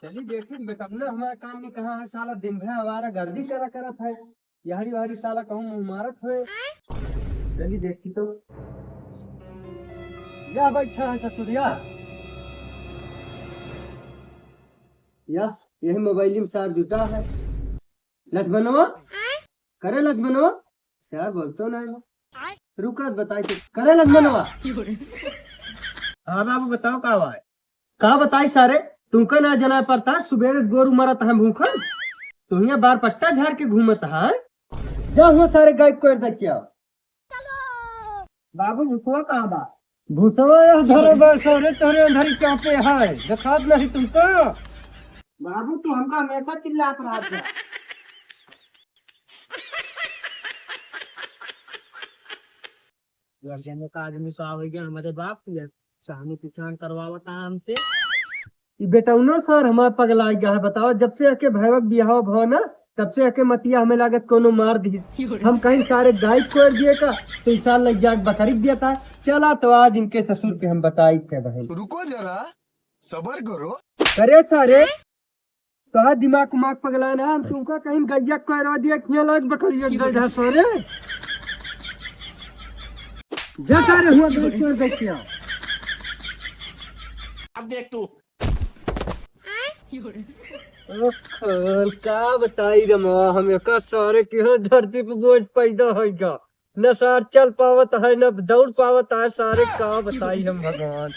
चलिए देखिए बेटमना हमारा काम में कहाँ है साला दिन भर हमारा गर्दी करा करत है। यारी वारी साला कहूँ मुँह मारत हुए। चलिए देखी तो या बैठा है ससुरिया या यही मोबाइल में सार जुटा है। लक्ष्मणवा करे लक्ष्मणवा सार बोलतो नहीं रुका बताई तो करे लक्ष्मणवा। हाँ बाबू बताओ का हुआ है। का बताई सारे तुमका ना जना पड़ता सुबेरे गोरू मरत है भूखन तुम यहाँ बार पट्टा झाड़ के घूमत है। जा हुआ सारे गाय को क्या बाबू भूसवा कहाँ बा। भूसवा धरे बरसोरे तोरे अंधरी चौपे है दिखात नहीं तुमको। बाबू तू हमका हमेशा चिल्लात रहा था। गर्जन का आदमी तो आवे गया हमारे बाप के साहनी किसान करवावता हमसे। बेटा ना सर हमारे पगला गया है बताओ जब से आके भैरव बिहाव भव ना तब से आके मतिया हमें लागत कोनो मार दी। हम कहीं सारे गाय कोर दिए का तो इस साल लग जाके बकरी दिया था। चला तो आज इनके ससुर के हम बताई थे बहन। रुको जरा सबर करो। करे सारे तो आज दिमाग उमाग पगला ना हम तुमका कहीं गैया कोरवा दिया खिया लाज बकरी इधर सोरे जा सारे हुआ गाय कोर देखिया। अब देख तू का बताई रमा हमें का सारे के धरती पे बोझ पैदा होगा न सार चल पावत है न दौड़ पावत है सारे का बताई हम भगवान।